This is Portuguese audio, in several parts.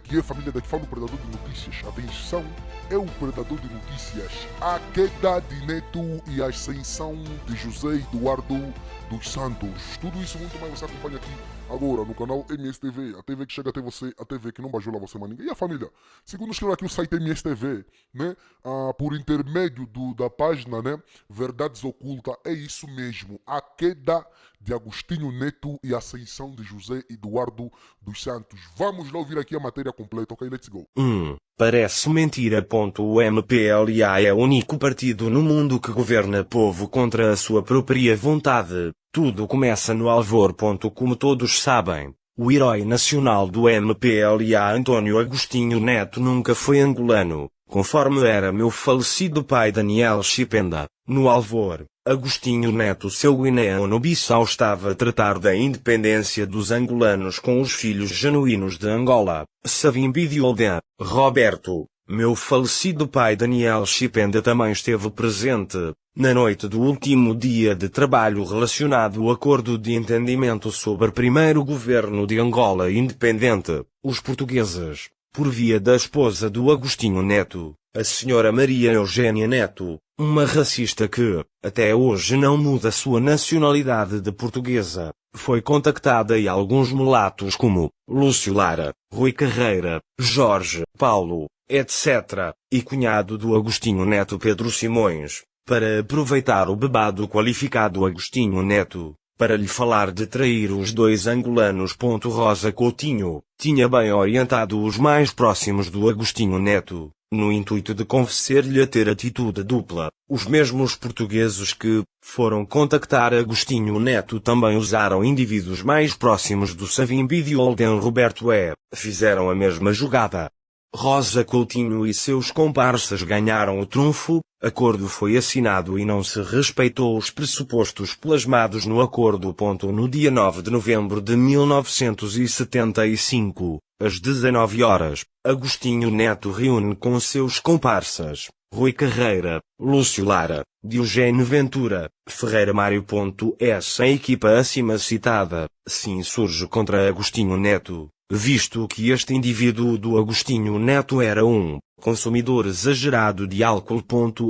que é família, daqui fala o Predador de Notícias. Atenção, é o Predador de Notícias. A queda de Neto e a ascensão de José Eduardo dos Santos. Tudo isso e muito mais você acompanha aqui agora no canal MSTV. A TV que chega até você, a TV que não bajula você mais ninguém. E a família, segundo escreve aqui o site MSTV, né? Por intermédio da página, né? Verdades Ocultas, é isso mesmo. A queda de Agostinho Neto e a ascensão de José Eduardo dos Santos. Vamos lá ouvir aqui a matéria completa, ok? Let's go. Parece mentira. O MPLA é o único partido no mundo que governa povo contra a sua própria vontade. Tudo começa no Alvor. Como todos sabem, o herói nacional do MPLA, Antônio Agostinho Neto, nunca foi angolano, conforme era meu falecido pai Daniel Chipenda. No Alvor, Agostinho Neto, seu Guiné-Bissau, estava a tratar da independência dos angolanos com os filhos genuínos de Angola, Savimbi de Oldé. Roberto, meu falecido pai Daniel Chipenda, também esteve presente, na noite do último dia de trabalho relacionado ao acordo de entendimento sobre o primeiro governo de Angola independente. Os portugueses, por via da esposa do Agostinho Neto, a senhora Maria Eugênia Neto, uma racista que, até hoje não muda sua nacionalidade de portuguesa, foi contactada, e alguns mulatos como Lúcio Lara, Rui Carreira, Jorge, Paulo, etc., e cunhado do Agostinho Neto, Pedro Simões, para aproveitar o bebado qualificado Agostinho Neto, para lhe falar de trair os dois angolanos. Rosa Coutinho tinha bem orientado os mais próximos do Agostinho Neto, no intuito de convencer-lhe a ter atitude dupla. Os mesmos portugueses que foram contactar Agostinho Neto também usaram indivíduos mais próximos do Savimbi de Olden. Roberto fizeram a mesma jogada. Rosa Coutinho e seus comparsas ganharam o trunfo, acordo foi assinado e não se respeitou os pressupostos plasmados no acordo. No dia 9 de novembro de 1975, às 19 horas, Agostinho Neto reúne com seus comparsas, Rui Carreira, Lúcio Lara, Diogênio Ventura, Ferreira Mário. A equipa acima citada se insurge contra Agostinho Neto, visto que este indivíduo do Agostinho Neto era um consumidor exagerado de álcool.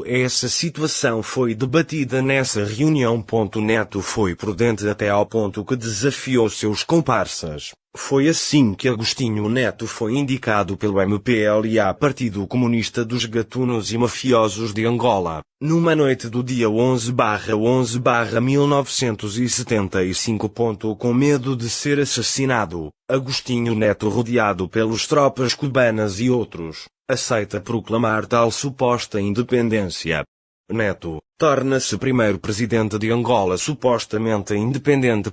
Essa situação foi debatida nessa reunião. Neto foi prudente até ao ponto que desafiou seus comparsas. Foi assim que Agostinho Neto foi indicado pelo MPLA, Partido Comunista dos Gatunos e Mafiosos de Angola, numa noite do dia 11/11/1975. Com medo de ser assassinado, Agostinho Neto, rodeado pelas tropas cubanas e outros, aceita proclamar tal suposta independência. Neto torna-se primeiro presidente de Angola supostamente independente.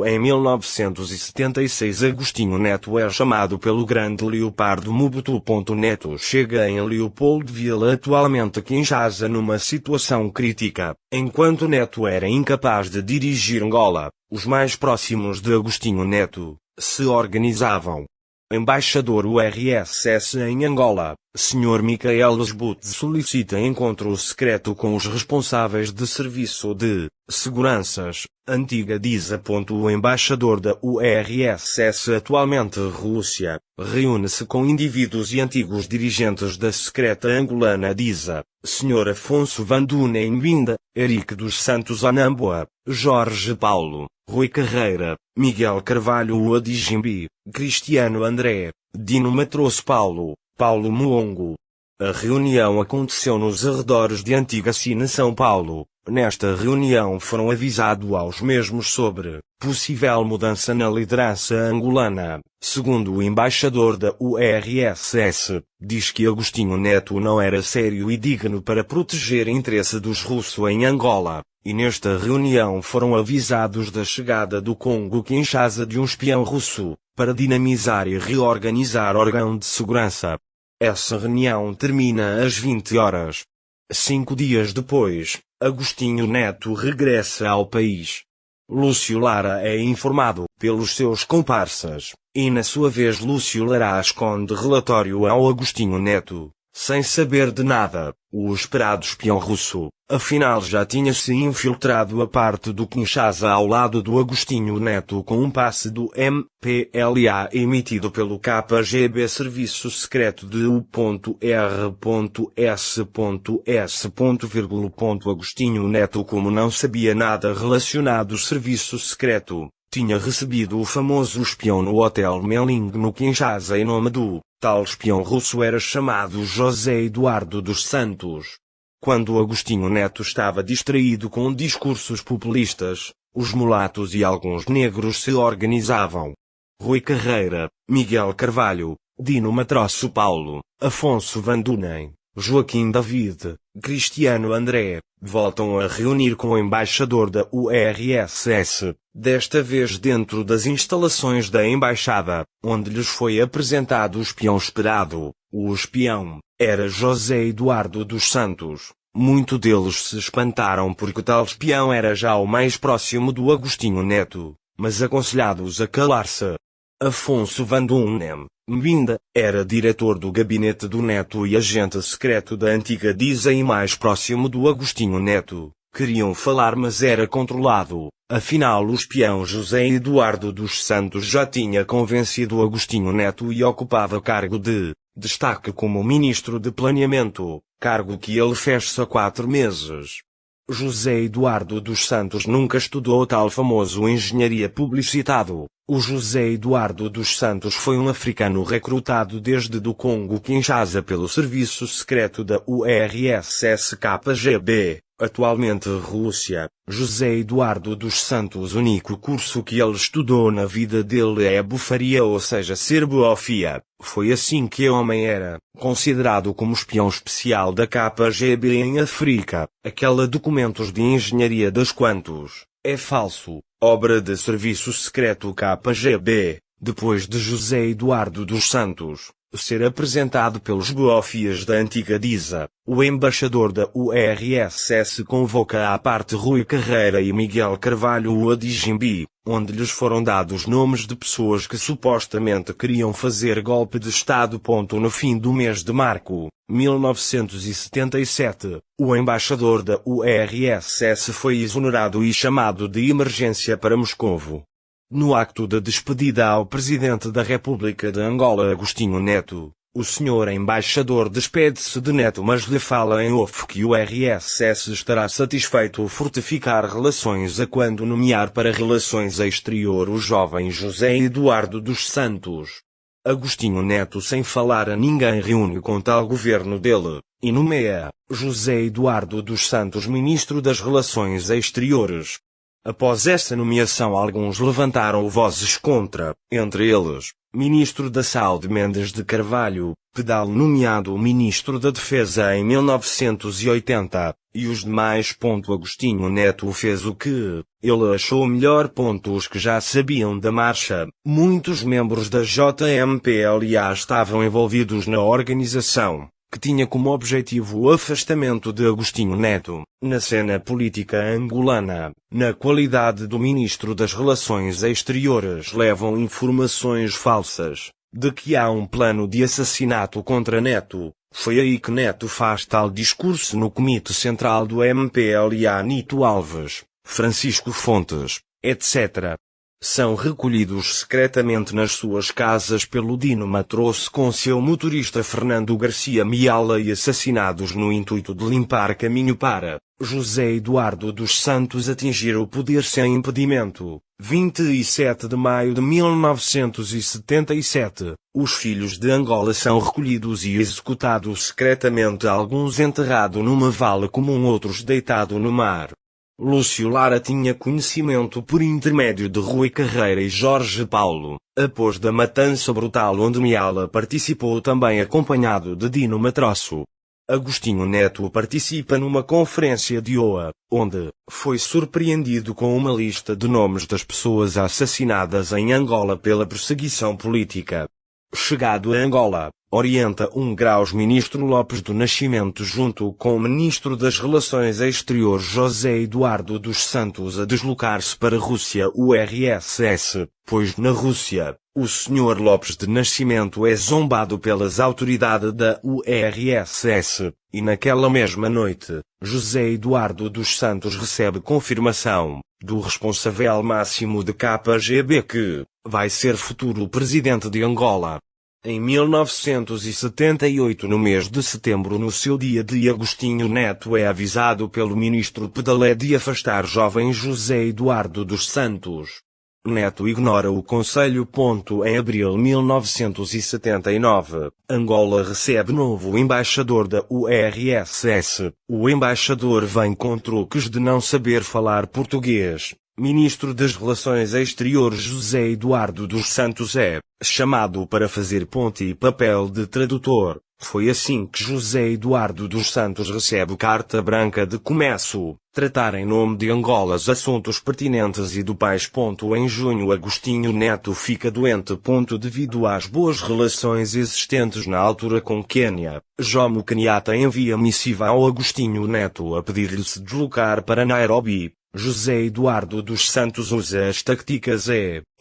Em 1976, Agostinho Neto é chamado pelo grande Leopardo Mobutu. Neto chega em Leopoldville, atualmente Kinshasa, numa situação crítica. Enquanto Neto era incapaz de dirigir Angola, os mais próximos de Agostinho Neto se organizavam. Embaixador URSS em Angola, Sr. Michael Sbut, solicita encontro secreto com os responsáveis de serviço de seguranças, antiga DISA. O embaixador da URSS, atualmente Rússia, reúne-se com indivíduos e antigos dirigentes da secreta angolana DISA, Sr. Afonso Vanduna Mbinda, Eric dos Santos Anamboa, Jorge Paulo, Rui Carreira, Miguel Carvalho Uadijimbi, Cristiano André, Dino Matrosso, Paulo Muongo. A reunião aconteceu nos arredores de Antiga Sina, São Paulo. Nesta reunião foram avisados aos mesmos sobre possível mudança na liderança angolana. Segundo o embaixador da URSS, diz que Agostinho Neto não era sério e digno para proteger o interesse dos russos em Angola. E nesta reunião foram avisados da chegada do Congo-Kinshasa de um espião russo, para dinamizar e reorganizar o órgão de segurança. Essa reunião termina às 20 horas. 5 dias depois, Agostinho Neto regressa ao país. Lúcio Lara é informado pelos seus comparsas, e na sua vez Lúcio Lara esconde relatório ao Agostinho Neto. Sem saber de nada, o esperado espião russo Afinal já tinha-se infiltrado a parte do Kinshasa ao lado do Agostinho Neto com um passe do MPLA emitido pelo KGB Serviço Secreto de U.R.S.S. Agostinho Neto, como não sabia nada relacionado ao serviço secreto, tinha recebido o famoso espião no Hotel Meling no Kinshasa em nome do tal espião russo era chamado José Eduardo dos Santos. Quando Agostinho Neto estava distraído com discursos populistas, os mulatos e alguns negros se organizavam. Rui Carreira, Miguel Carvalho, Dino Matrosso Paulo, Afonso Van Dunen, Joaquim David, Cristiano André, voltam a reunir com o embaixador da URSS, desta vez dentro das instalações da embaixada, onde lhes foi apresentado o espião esperado. O espião era José Eduardo dos Santos. Muitos deles se espantaram porque tal espião era já o mais próximo do Agostinho Neto, mas aconselhados a calar-se. Afonso Van Dunen, Mbinda, era diretor do gabinete do Neto e agente secreto da antiga DISA e mais próximo do Agostinho Neto. Queriam falar, mas era controlado. Afinal, o espião José Eduardo dos Santos já tinha convencido Agostinho Neto e ocupava cargo de destaque como ministro de planeamento, cargo que ele fez há 4 meses. José Eduardo dos Santos nunca estudou tal famoso engenharia publicitado. O José Eduardo dos Santos foi um africano recrutado desde do Congo Kinshasa pelo serviço secreto da URSS KGB, atualmente Rússia. José Eduardo dos Santos, o único curso que ele estudou na vida dele é bufaria, ou seja, ser buofia. Foi assim que o homem era considerado como espião especial da KGB em África. Aquela documentos de engenharia das quantos é falso, obra de serviço secreto KGB, depois de José Eduardo dos Santos ser apresentado pelos buofias da antiga DISA, o embaixador da URSS convoca à parte Rui Carreira e Miguel Carvalho a Dijimbi, onde lhes foram dados nomes de pessoas que supostamente queriam fazer golpe de Estado. No fim do mês de março, 1977, o embaixador da URSS foi exonerado e chamado de emergência para Moscovo. No acto de despedida ao presidente da República de Angola Agostinho Neto, o senhor embaixador despede-se de Neto, mas lhe fala em off que o RSS estará satisfeito ao fortificar relações a quando nomear para relações exterior o jovem José Eduardo dos Santos. Agostinho Neto, sem falar a ninguém, reúne com tal governo dele, e nomeia José Eduardo dos Santos ministro das Relações Exteriores. Após essa nomeação, alguns levantaram vozes contra, entre eles, ministro da Saúde Mendes de Carvalho, Pedal nomeado ministro da Defesa em 1980, e os demais. Agostinho Neto fez o que ele achou melhor. Os que já sabiam da marcha, muitos membros da JMPLA estavam envolvidos na organização, que tinha como objetivo o afastamento de Agostinho Neto, na cena política angolana. Na qualidade do ministro das Relações Exteriores, levam informações falsas de que há um plano de assassinato contra Neto. Foi aí que Neto faz tal discurso no Comitê Central do MPLA. Nito Alves, Francisco Fontes, etc. são recolhidos secretamente nas suas casas pelo Dino Matrosso com seu motorista Fernando Garcia Miala e assassinados no intuito de limpar caminho para José Eduardo dos Santos atingir o poder sem impedimento. 27 de maio de 1977, os filhos de Angola são recolhidos e executados secretamente, alguns enterrados numa vala comum, outros deitados no mar. Lúcio Lara tinha conhecimento por intermédio de Rui Carreira e Jorge Paulo, após da matança brutal onde Miala participou também acompanhado de Dino Matrosso. Agostinho Neto participa numa conferência de OA, onde foi surpreendido com uma lista de nomes das pessoas assassinadas em Angola pela perseguição política. Chegado a Angola, orienta 1 graus ministro Lopes do Nascimento junto com o ministro das Relações Exteriores José Eduardo dos Santos a deslocar-se para a Rússia URSS, pois na Rússia, O Sr. Lopes de Nascimento é zombado pelas autoridades da URSS, e naquela mesma noite, José Eduardo dos Santos recebe confirmação do responsável máximo de KGB que vai ser futuro presidente de Angola. Em 1978, no mês de setembro, no seu dia de Agostinho Neto é avisado pelo ministro Pedalé de afastar jovem José Eduardo dos Santos. Neto ignora o conselho. Em abril de 1979, Angola recebe novo embaixador da URSS. O embaixador vem com truques de não saber falar português. Ministro das Relações Exteriores José Eduardo dos Santos é chamado para fazer ponte e papel de tradutor. Foi assim que José Eduardo dos Santos recebe carta branca de começo, tratar em nome de Angola os assuntos pertinentes e do país. Em junho, Agostinho Neto fica doente. Devido às boas relações existentes na altura com Quênia, Jomo Kenyatta envia missiva ao Agostinho Neto a pedir-lhe se deslocar para Nairobi. José Eduardo dos Santos usa as táticas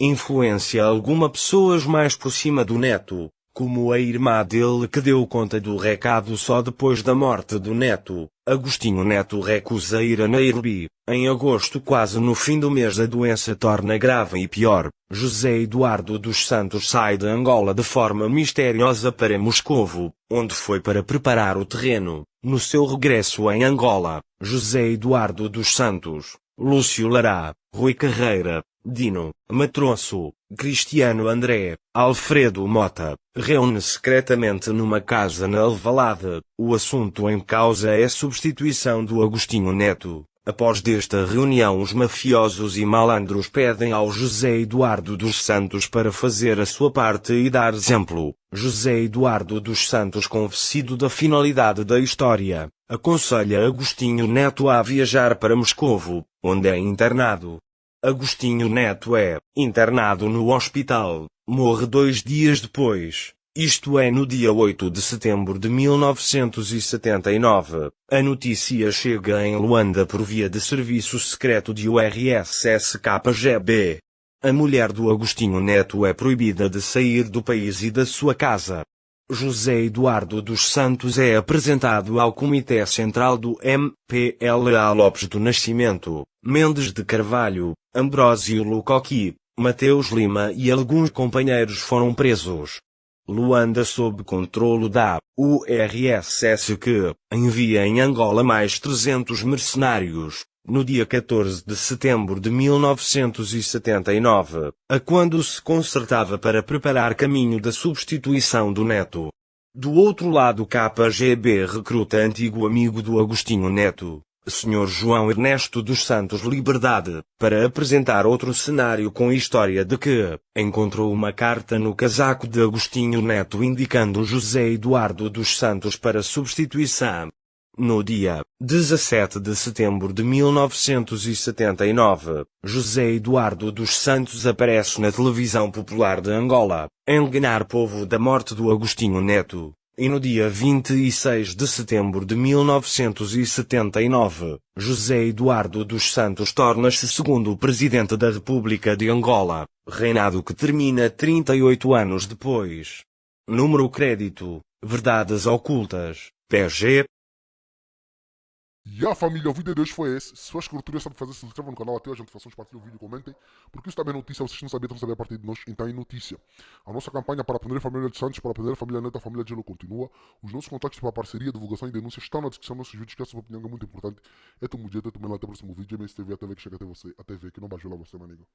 influencia alguma pessoas mais por cima do Neto, como a irmã dele que deu conta do recado só depois da morte do Neto. Agostinho Neto recusa ir a Nairobi. Em agosto, quase no fim do mês, a doença torna grave e pior. José Eduardo dos Santos sai de Angola de forma misteriosa para Moscovo, onde foi para preparar o terreno. No seu regresso em Angola, José Eduardo dos Santos, Lúcio Lara, Rui Carreira, Dino Matrosso, Cristiano André, Alfredo Mota, reúne secretamente numa casa na Alvalade. O assunto em causa é a substituição do Agostinho Neto. Após desta reunião, os mafiosos e malandros pedem ao José Eduardo dos Santos para fazer a sua parte e dar exemplo. José Eduardo dos Santos, convencido da finalidade da história, aconselha Agostinho Neto a viajar para Moscovo, onde é internado. Agostinho Neto é internado no hospital, morre 2 dias depois. Isto é, no dia 8 de setembro de 1979, a notícia chega em Luanda por via de serviço secreto de URSS-KGB. A mulher do Agostinho Neto é proibida de sair do país e da sua casa. José Eduardo dos Santos é apresentado ao Comitê Central do MPLA. Lopes do Nascimento, Mendes de Carvalho, Ambrósio Lucoqui, Mateus Lima e alguns companheiros foram presos. Luanda sob controlo da URSS, que envia em Angola mais 300 mercenários. No dia 14 de setembro de 1979, a quando se concertava para preparar caminho da substituição do Neto. Do outro lado, KGB recruta antigo amigo do Agostinho Neto, Sr. João Ernesto dos Santos Liberdade, para apresentar outro cenário com história de que encontrou uma carta no casaco de Agostinho Neto indicando José Eduardo dos Santos para substituição. No dia 17 de setembro de 1979, José Eduardo dos Santos aparece na televisão popular de Angola, a enganar povo da morte do Agostinho Neto. E no dia 26 de setembro de 1979, José Eduardo dos Santos torna-se segundo presidente da República de Angola, reinado que termina 38 anos depois. Número crédito, verdades ocultas, PG. E a família, o vídeo de hoje foi esse. Se faz curtir, sabe fazer, se inscreva no canal, até as notificações, partilhem o vídeo, comentem. Porque isso também é notícia, vocês não sabiam, estão sabendo a partir de nós, então é notícia. A nossa campanha para aprender a família de Santos, para aprender a família Neto, a família Gelo continua. Os nossos contactos para parceria, divulgação e denúncias estão na descrição dos nossos vídeos, que essa opinião é muito importante. É tu, mulher, até o próximo vídeo, MSTV, até ver que chega até você, até ver que não bajula você, manigo.